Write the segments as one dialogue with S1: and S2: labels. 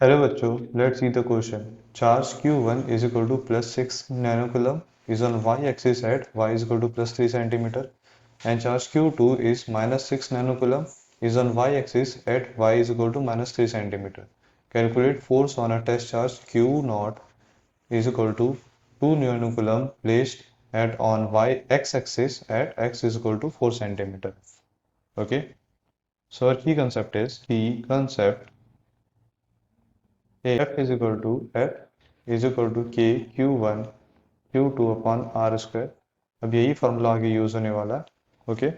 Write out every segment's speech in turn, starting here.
S1: Hello बच्चों, let's see the question. Charge Q1 is equal to plus 6 nanocoulomb is on y-axis at y is equal to plus 3 centimeter and charge Q2 is minus 6 nanocoulomb is on y-axis at y is equal to minus 3 centimeter. Calculate force on a test charge Q naught is equal to 2 nanocoulomb placed at on y x-axis at x is equal to 4 centimeter. Okay, so our key concept is F is equal to K Q1 Q2 upon R square. अब यही formula आगे use होने वाला है. Okay,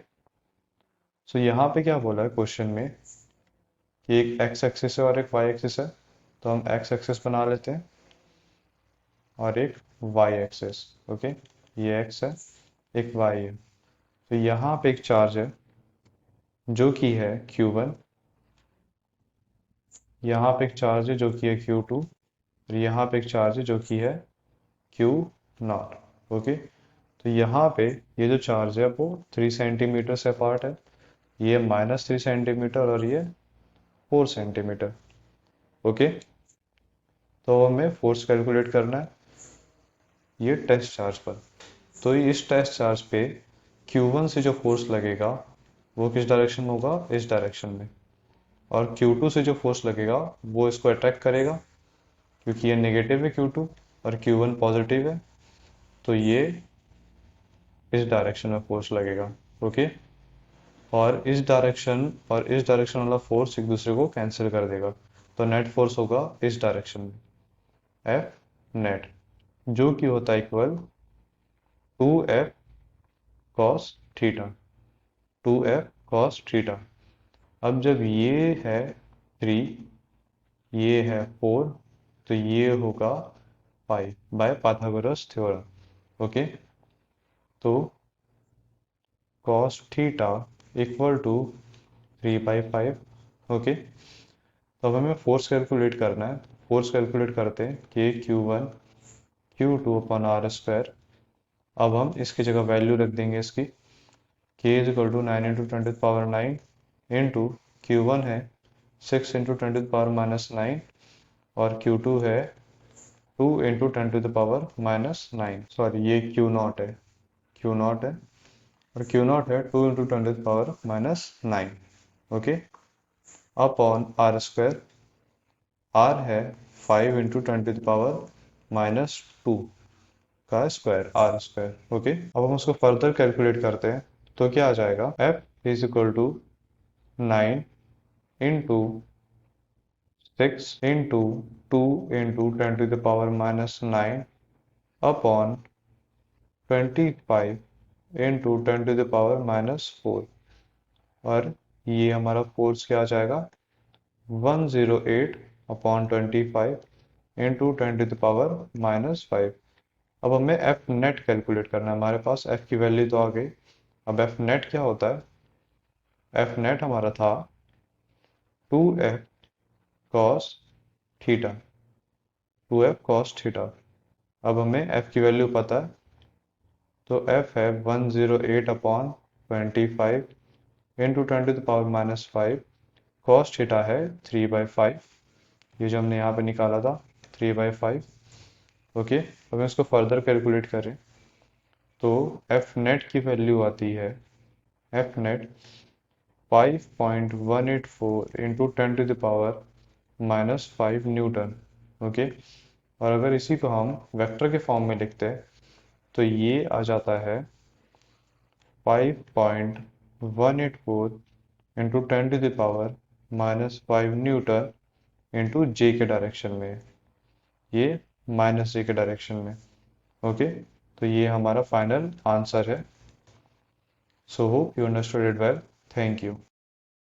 S1: सो यहाँ पे क्या बोला है क्वेश्चन में कि एक एक्स एक्सिस है और एक वाई एक्सिस है. तो हम एक्स एक्सिस बना लेते हैं और एक वाई एक्सिस. ओके, ये एक्स है, एक वाई है. तो यहाँ पे एक चार्ज है जो कि है Q1, यहाँ पे एक चार्ज है जो कि है Q2 और यहाँ पे एक चार्ज है जो कि है Q नॉट. ओके, तो यहाँ पे ये जो चार्ज है वो 3 सेंटीमीटर से अपार्ट है. ये -3 सेंटीमीटर और ये 4 सेंटीमीटर. ओके, तो हमें फोर्स कैलकुलेट करना है ये टेस्ट चार्ज पर. तो इस टेस्ट चार्ज पे Q1 से जो फोर्स लगेगा वो किस डायरेक्शन में होगा, इस डायरेक्शन में. और Q2 से जो फोर्स लगेगा वो इसको अट्रैक्ट करेगा क्योंकि ये नेगेटिव है Q2 और Q1 पॉजिटिव है. तो ये इस डायरेक्शन में फोर्स लगेगा. ओके, और इस डायरेक्शन वाला फोर्स एक दूसरे को कैंसिल कर देगा. तो नेट फोर्स होगा इस डायरेक्शन में, एफ नेट, जो कि होता है equal 2F cos theta. 2F cos theta. अब जब ये है 3, ये है 4, तो ये होगा 5 बाय पाइथागोरस थ्योरम. ओके, तो cos theta equal to 3/5. Okay, तो अब हमें फोर्स कैलकुलेट करना है. फोर्स कैलकुलेट करते हैं कि Q1 Q2 upon R square. अब हम इसकी जगह वैल्यू रख देंगे इसकी. K is equal to 9 into 10⁻9 into Q1 है 6 इंटू 10⁻−9 और Q2 है 2 इंटू 10⁻−9. सॉरी, ये Q नॉट है, Q नॉट है और Q नॉट है 2 into 10⁻−9. Okay, upon R square. R है 5 इंटू 10⁻−2 का स्क्वायर, आर स्क्वायर. ओके, अब हम उसको फर्दर कैलकुलेट करते हैं. तो क्या आ जाएगा, F is equal to 9 into 6 into 2 into 10⁻−9 upon 25 into 10⁻−4. और ये हमारा फोर्स क्या आ जाएगा, 108 अपॉन 25 इंटू 10⁻−5. अब हमें एफ नेट कैलकुलेट करना है. हमारे पास एफ की वैल्यू तो आ गई. अब एफ नेट क्या होता है, एफ नेट हमारा था 2F cos theta. 2F cos theta. अब हमें एफ की वैल्यू पता है, तो एफ है 108 अपॉन 25 इंटू 10⁻−5. कॉस थीटा है 3/5, ये जो हमने यहाँ पे निकाला था 3/5. ओके, अब हम इसको फर्दर कैलकुलेट करें तो एफ नेट की वैल्यू आती है, F net 5.184 into 10⁻−5 Newton. Okay, और अगर इसी को हम वेक्टर के फॉर्म में लिखते हैं तो ये आ जाता है 5.184 इंटू 10⁻−5 न्यूटन इंटू जे के डायरेक्शन में, ये -J के डायरेक्शन में. ओके, तो ये हमारा फाइनल आंसर है. So hope you understood it well. Thank you.